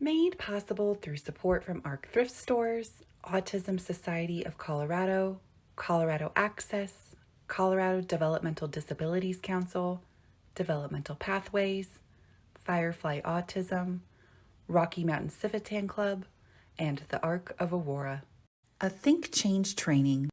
Made possible through support from ARC Thrift Stores, Autism Society of Colorado, Colorado Access, Colorado Developmental Disabilities Council, Developmental Pathways, Firefly Autism, Rocky Mountain Civitan Club, and the Arc of Aurora. A Think Change training.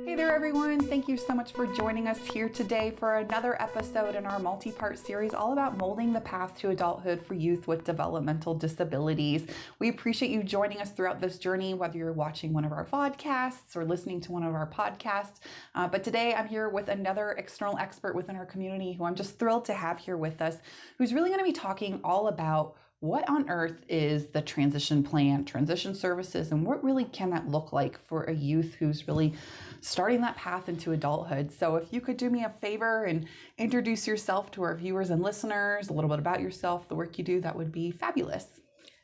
Hey there, everyone. Thank you so much for joining us here today for another episode in our multi-part series all about molding the path to adulthood for youth with developmental disabilities. We appreciate you joining us throughout this journey, whether you're watching one of our vodcasts or listening to one of our podcasts. But today I'm here with another external expert within our community who I'm just thrilled to have here with us, who's really going to be talking all about what on earth is the transition plan, transition services, and what really can that look like for a youth who's really starting that path into adulthood. So if you could do me a favor and introduce yourself to our viewers and listeners, a little bit about yourself, the work you do, that would be fabulous.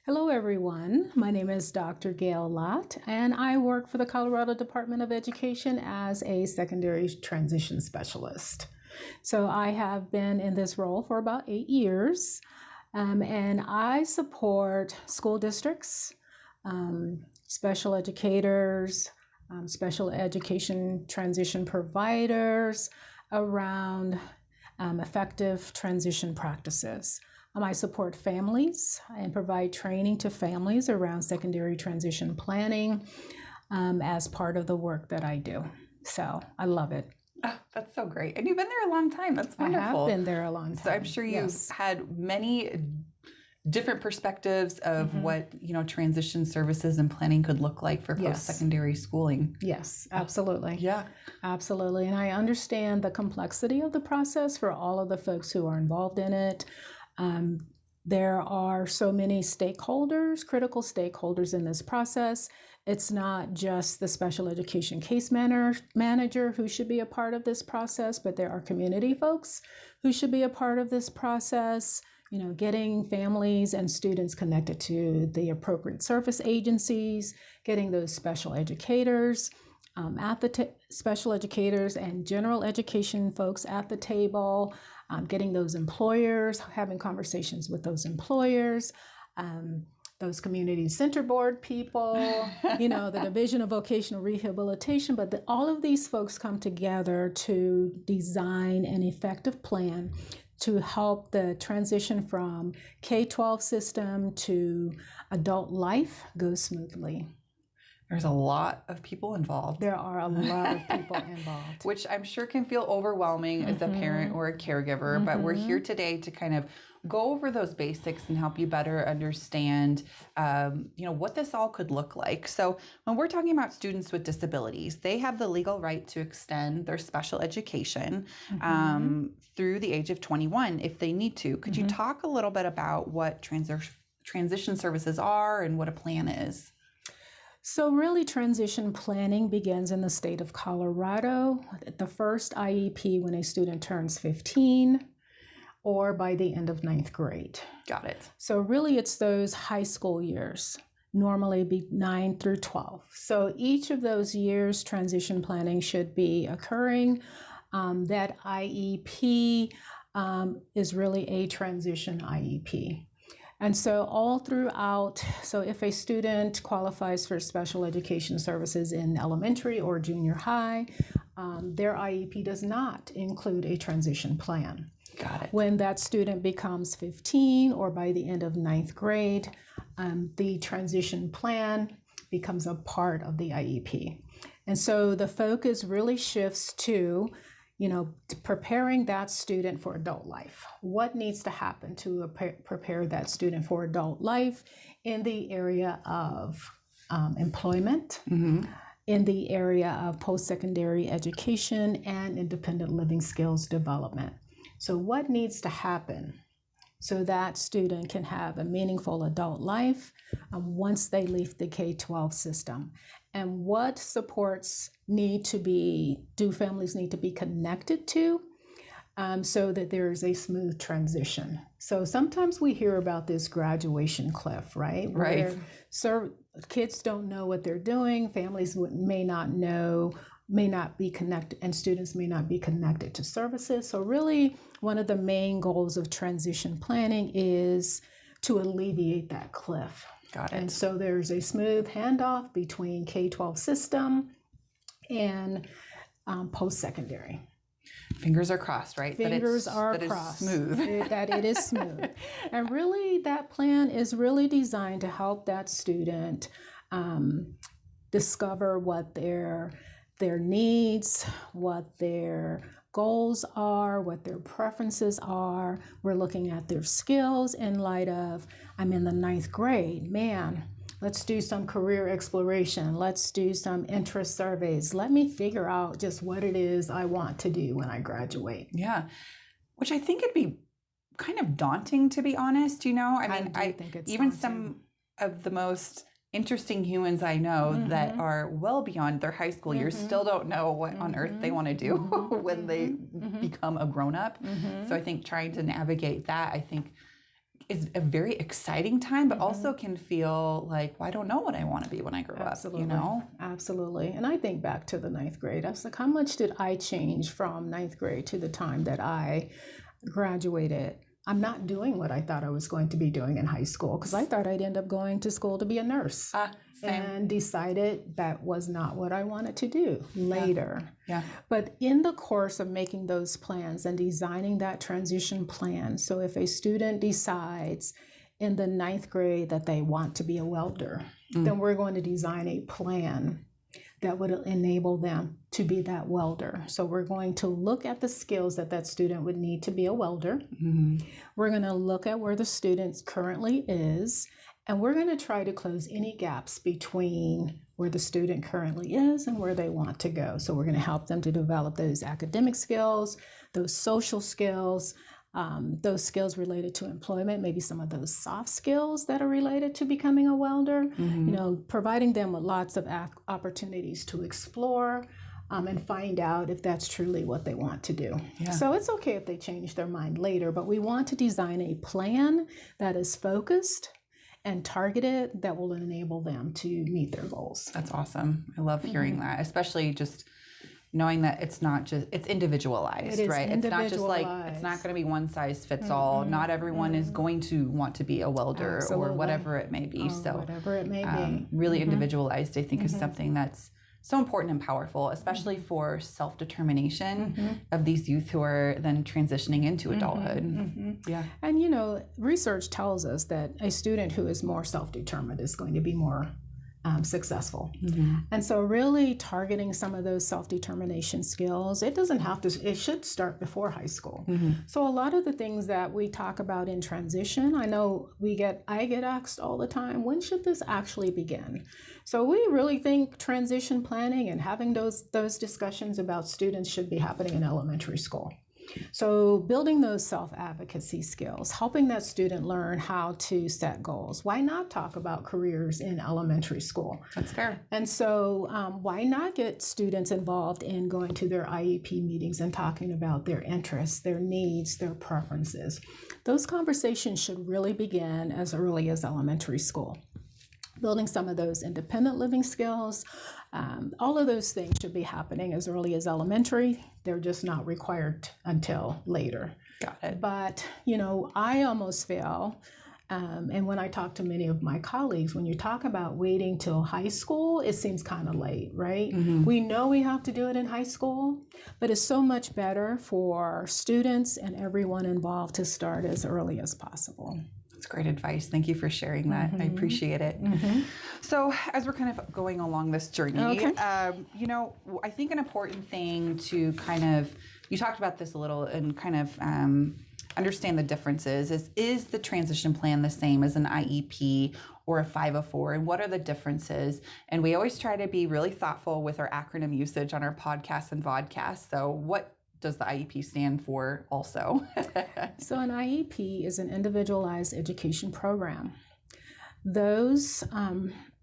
Hello, everyone. My name is Dr. Gail Lott, and I work for the Colorado Department of Education as a secondary transition specialist. So I have been in this role for about 8 years. And I support school districts, special educators, special education transition providers around effective transition practices. I support families and provide training to families around secondary transition planning as part of the work that I do. So I love it. Oh, that's so great. And you've been there a long time. That's wonderful. I have been there a long time. So I'm sure you've had many different perspectives of what, transition services and planning could look like for post-secondary schooling. Yes, absolutely. Yeah. Absolutely. And I understand the complexity of the process for all of the folks who are involved in it. There are so many stakeholders, critical stakeholders in this process. It's not just the special education case manager who should be a part of this process, but there are community folks who should be a part of this process. Getting families and students connected to the appropriate service agencies, getting those special educators special educators and general education folks at the table, getting those employers, having conversations with those employers, those community center board people, the Division of Vocational Rehabilitation, but all of these folks come together to design an effective plan to help the transition from K-12 system to adult life go smoothly. There's a lot of people involved. There are a lot of people involved. Which I'm sure can feel overwhelming as a parent or a caregiver, but we're here today to kind of go over those basics and help you better understand, what this all could look like. So when we're talking about students with disabilities, they have the legal right to extend their special education through the age of 21 if they need to. Could you talk a little bit about what transition services are and what a plan is? So really, transition planning begins in the state of Colorado. The first IEP when a student turns 15 or by the end of 9th grade. Got it. So really, it's those high school years, normally be 9 through 12. So each of those years, transition planning should be occurring. That IEP is really a transition IEP. And so all throughout, so if a student qualifies for special education services in elementary or junior high, their IEP does not include a transition plan. Got it. When that student becomes 15 or by the end of 9th grade, the transition plan becomes a part of the IEP. And so the focus really shifts to preparing that student for adult life. What needs to happen to prepare that student for adult life in the area of employment, in the area of post-secondary education, and independent living skills development. So what needs to happen so that student can have a meaningful adult life once they leave the K-12 system? And what supports do families need to be connected to so that there is a smooth transition? So sometimes we hear about this graduation cliff, right? Right. Where kids don't know what they're doing. Families may not know may not be connected, and students may not be connected to services. So really, one of the main goals of transition planning is to alleviate that cliff. Got it. And so there's a smooth handoff between K-12 system and post-secondary. Fingers are crossed, right? Fingers are crossed. That it is smooth. And really, that plan is really designed to help that student discover what their needs, what their goals are, what their preferences are. We're looking at their skills in light of, I'm in the 9th grade, man, let's do some career exploration. Let's do some interest surveys. Let me figure out just what it is I want to do when I graduate. Yeah, which I think it'd be kind of daunting, to be honest. I mean, I think it's even daunting. some of the most interesting humans I know that are well beyond their high school years still don't know what on earth they want to do when they become a grown-up. So I think trying to navigate that, I think, is a very exciting time, but also can feel like, well, I don't know what I want to be when I grow Absolutely. up, Absolutely. And I think back to the 9th grade. I was like, how much did I change from 9th grade to the time that I graduated? I'm not doing what I thought I was going to be doing in high school, because I thought I'd end up going to school to be a nurse. Same. And decided that was not what I wanted to do later. Yeah. But in the course of making those plans and designing that transition plan, so if a student decides in the 9th grade that they want to be a welder, then we're going to design a plan that would enable them to be that welder. So we're going to look at the skills that that student would need to be a welder. We're going to look at where the student currently is, and we're going to try to close any gaps between where the student currently is and where they want to go. So we're going to help them to develop those academic skills, those social skills, those skills related to employment, maybe some of those soft skills that are related to becoming a welder, providing them with lots of opportunities to explore and find out if that's truly what they want to do. Yeah. So it's okay if they change their mind later, but we want to design a plan that is focused and targeted that will enable them to meet their goals. That's awesome. I love hearing that, especially just knowing that it's not just, it's individualized, It is right? It's not just like, it's individualized. not going to be one size fits all. Not everyone is going to want to be a welder Absolutely. or whatever it may be. So whatever it may be. really individualized, I think, is something that's so important and powerful, especially for self-determination of these youth who are then transitioning into adulthood. Yeah. And research tells us that a student who is more self-determined is going to be more successful. And so really targeting some of those self-determination skills, it should start before high school. So a lot of the things that we talk about in transition, I know I get asked all the time, when should this actually begin? So we really think transition planning and having those discussions about students should be happening in elementary school. So building those self-advocacy skills, helping that student learn how to set goals. Why not talk about careers in elementary school? That's fair. And so why not get students involved in going to their IEP meetings and talking about their interests, their needs, their preferences? Those conversations should really begin as early as elementary school. Building some of those independent living skills, all of those things should be happening as early as elementary. They're just not required until later. Got it. But, I almost feel, and when I talk to many of my colleagues, when you talk about waiting till high school, it seems kind of late, right? We know we have to do it in high school, but it's so much better for students and everyone involved to start as early as possible. That's great advice. Thank you for sharing that. I appreciate it. So as we're kind of going along this journey, I think an important thing to you talked about this a little and kind of understand the differences is the transition plan the same as an IEP or a 504, and what are the differences? And we always try to be really thoughtful with our acronym usage on our podcasts and vodcasts. So what does the IEP stand for also? So an IEP is an individualized education program. Those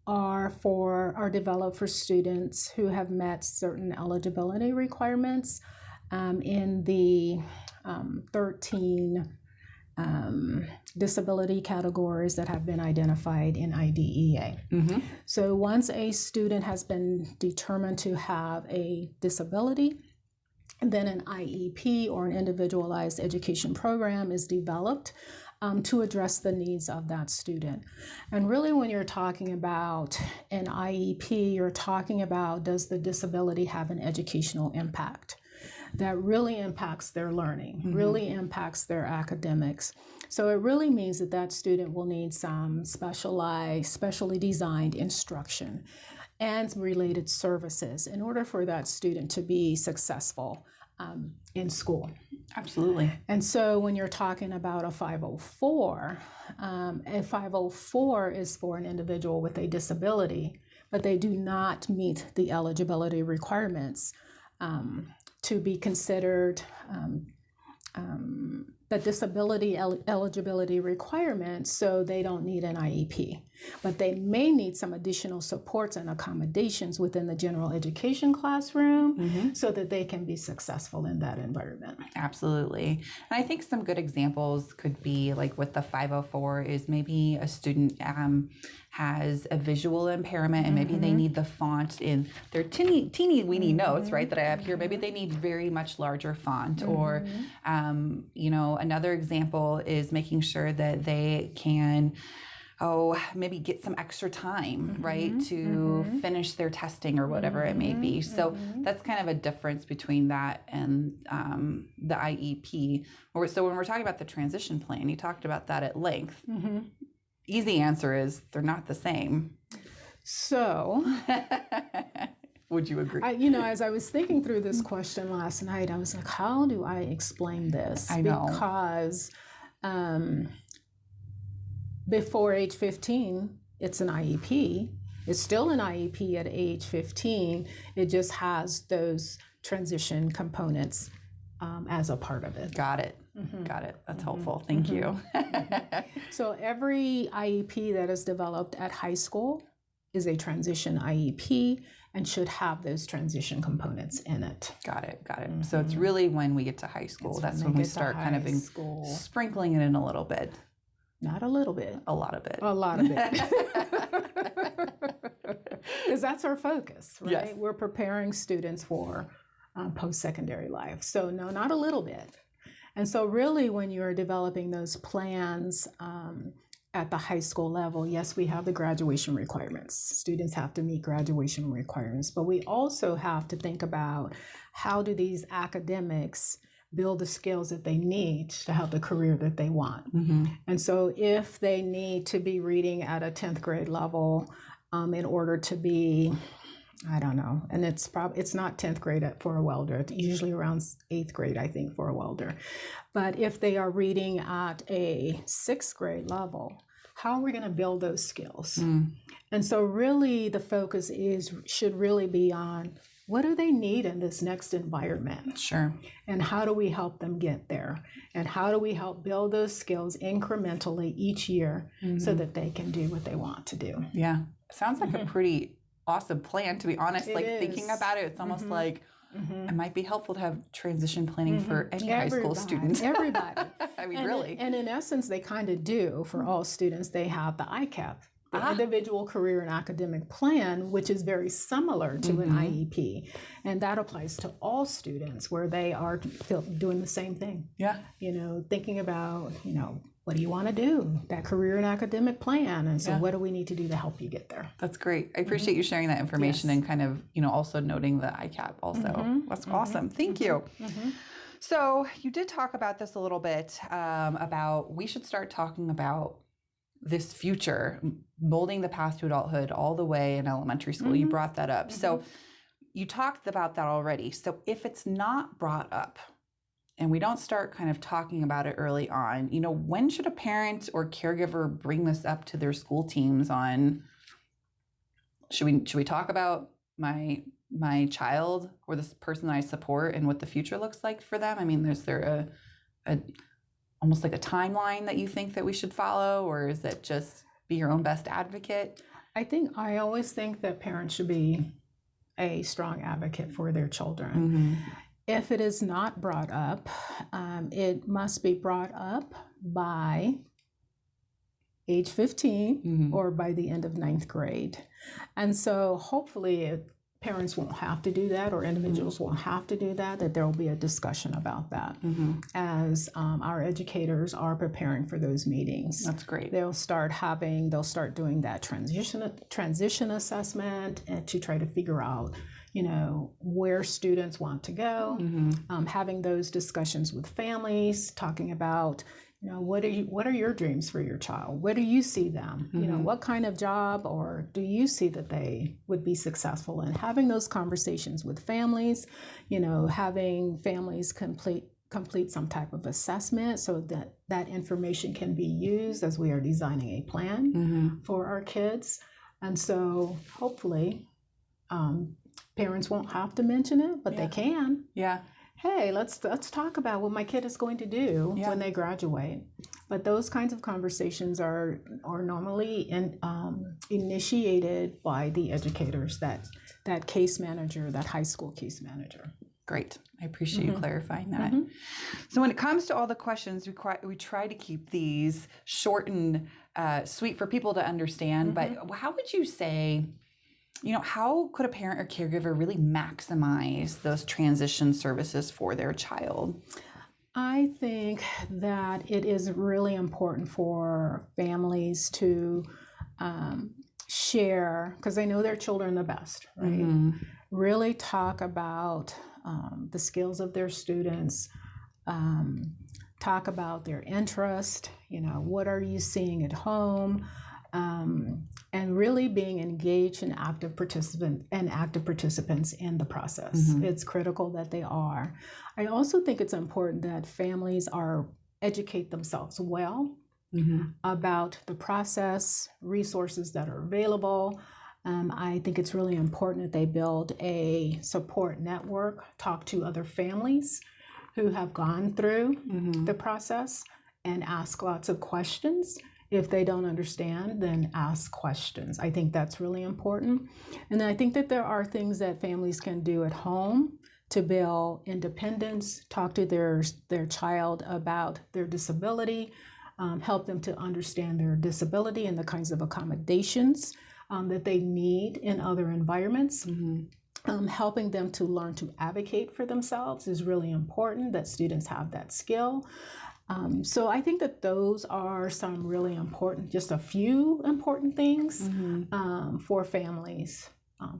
are developed for students who have met certain eligibility requirements in the 13 disability categories that have been identified in IDEA. So once a student has been determined to have a disability, then an IEP or an individualized education program is developed to address the needs of that student. And really, when you're talking about an IEP, you're talking about, does the disability have an educational impact that really impacts their learning, really impacts their academics? So it really means that that student will need some specially designed instruction and related services in order for that student to be successful in school. Absolutely. And so when you're talking about a 504 is for an individual with a disability, but they do not meet the eligibility requirements to be considered the disability eligibility requirements, so they don't need an IEP. But they may need some additional supports and accommodations within the general education classroom so that they can be successful in that environment. Absolutely. And I think some good examples could be like with the 504 is maybe a student has a visual impairment and maybe they need the font in their teeny weeny notes, right, that I have here. Maybe they need very much larger font or, another example is making sure that they can maybe get some extra time, right, to finish their testing or whatever it may be. So that's kind of a difference between that and the IEP. So when we're talking about the transition plan, you talked about that at length. Easy answer is they're not the same. So, would you agree? As I was thinking through this question last night, I was like, how do I explain this? I know. Because before age 15, it's an IEP. It's still an IEP at age 15. It just has those transition components as a part of it. Got it. Got it. That's helpful. Thank you. So every IEP that is developed at high school is a transition IEP and should have those transition components in it. Got it. So it's really when we get to high school, that's when we start kind of sprinkling it in a little bit. Not a little bit. A lot of it. A lot of it. Because that's our focus, right? Yes. We're preparing students for post-secondary life. So no, not a little bit. And so really when you're developing those plans at the high school level, yes, we have the graduation requirements. Students have to meet graduation requirements, but we also have to think about how do these academics build the skills that they need to have the career that they want. And so if they need to be reading at a 10th grade level in order to be, I don't know, and it's not 10th grade for a welder. It's usually around 8th grade, I think, for a welder. But if they are reading at a 6th grade level, how are we going to build those skills? And so really the focus should really be on what do they need in this next environment? Sure. And how do we help them get there? And how do we help build those skills incrementally each year so that they can do what they want to do? Yeah. Sounds like a pretty awesome plan, to be honest. It like is. Thinking about it, it's almost like it might be helpful to have transition planning for any high school student. Everybody. I mean, And really. And in essence, they kind of do for all students. They have the ICAP, the individual career and academic plan, which is very similar to an IEP. And that applies to all students where they are doing the same thing. Yeah. Thinking about, what do you want to do? That career and academic plan. And so what do we need to do to help you get there? That's great. I appreciate you sharing that information and kind of, also noting the ICAP also. That's awesome. Thank you. So you did talk about this a little bit about we should start talking about this future, molding the path to adulthood all the way in elementary school. You brought that up. So you talked about that already. So if it's not brought up and we don't start kind of talking about it early on, when should a parent or caregiver bring this up to their school teams on, should we talk about my child or this person that I support and what the future looks like for them? I mean, is there a almost like a timeline that you think that we should follow, or is it just be your own best advocate? I always think that parents should be a strong advocate for their children. If it is not brought up, it must be brought up by age 15 or by the end of ninth grade. And so hopefully parents won't have to do that, or individuals won't have to do that, that there will be a discussion about that as our educators are preparing for those meetings. That's great. They'll start doing that transition assessment and to try to figure out, where students want to go, having those discussions with families, talking about, what are your dreams for your child? Where do you see them? What kind of job or do you see that they would be successful in? Having those conversations with families, having families complete some type of assessment so that that information can be used as we are designing a plan for our kids. And so hopefully parents won't have to mention it, but they can. Yeah. Hey, let's talk about what my kid is going to do when they graduate. But those kinds of conversations are normally initiated by the educators, that case manager, that high school case manager. Great. I appreciate you clarifying that. So when it comes to all the questions, we try to keep these short and sweet for people to understand. But how would you say, how could a parent or caregiver really maximize those transition services for their child? I think that it is really important for families to share, because they know their children the best, right? Really talk about the skills of their students, talk about their interest, what are you seeing at home? And really being engaged and active participants in the process. It's critical that they are. I also think it's important that families educate themselves well about the process, resources that are available. I think it's really important that they build a support network, talk to other families who have gone through the process, and ask lots of questions. If they don't understand, then ask questions. I think that's really important. And I think that there are things that families can do at home to build independence, talk to their child about their disability, help them to understand their disability and the kinds of accommodations that they need in other environments. Helping them to learn to advocate for themselves is really important, that students have that skill. So I think that those are some really important, just a few important things for families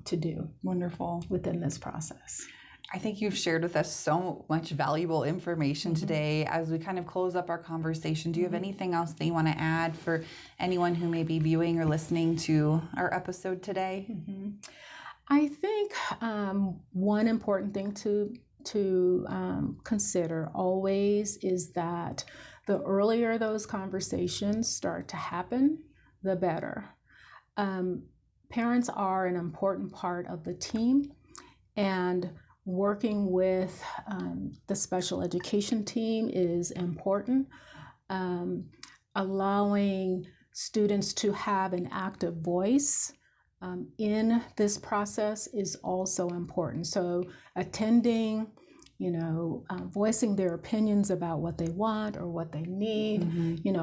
to do. Wonderful. Within this process. I think you've shared with us so much valuable information today. As we kind of close up our conversation, do you have anything else that you want to add for anyone who may be viewing or listening to our episode today? I think one important thing to consider always is that the earlier those conversations start to happen, the better. Parents are an important part of the team, and working with the special education team is important. Allowing students to have an active voice in this process is also important. So attending, voicing their opinions about what they want or what they need,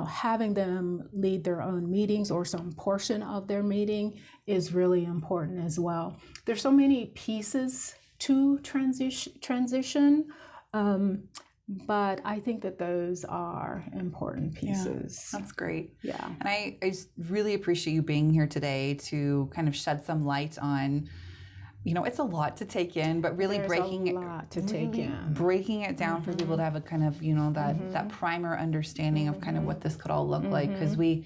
having them lead their own meetings or some portion of their meeting is really important as well. There's so many pieces to transition, but I think that those are important pieces. Yeah, that's great. Yeah. And I really appreciate you being here today to kind of shed some light on, it's a lot to take in, but really breaking it down for people to have a kind of, that primer understanding of kind of what this could all look like. Because we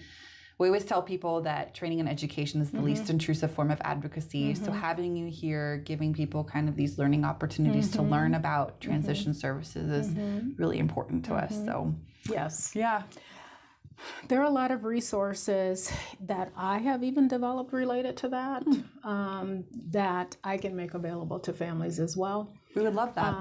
always tell people that training and education is the least intrusive form of advocacy. So having you here, giving people kind of these learning opportunities to learn about transition services is really important to us. So yes. Yeah. There are a lot of resources that I have even developed related to that, that I can make available to families as well. We would love that.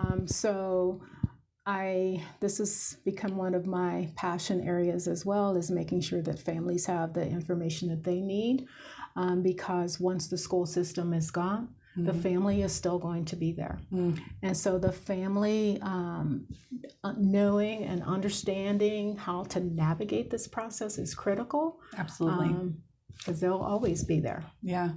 This has become one of my passion areas as well, is making sure that families have the information that they need, because once the school system is gone, the family is still going to be there. And so the family knowing and understanding how to navigate this process is critical. Absolutely. Because they'll always be there. Yeah.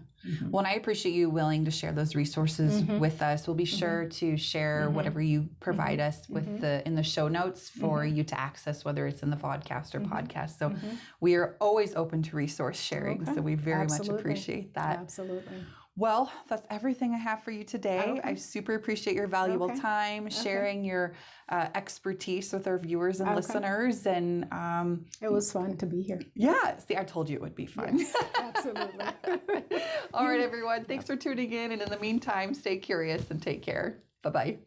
Well, and I appreciate you willing to share those resources with us. We'll be sure to share whatever you provide us with in the show notes for you to access, whether it's in the podcast or podcast. So we are always open to resource sharing. So we very much appreciate that. Absolutely. Well, that's everything I have for you today. I super appreciate your valuable time sharing your expertise with our viewers and listeners. And it was fun to be here. Yeah, see, I told you it would be fun. Yes, absolutely. All right, everyone. Thanks for tuning in. And in the meantime, stay curious and take care. Bye-bye.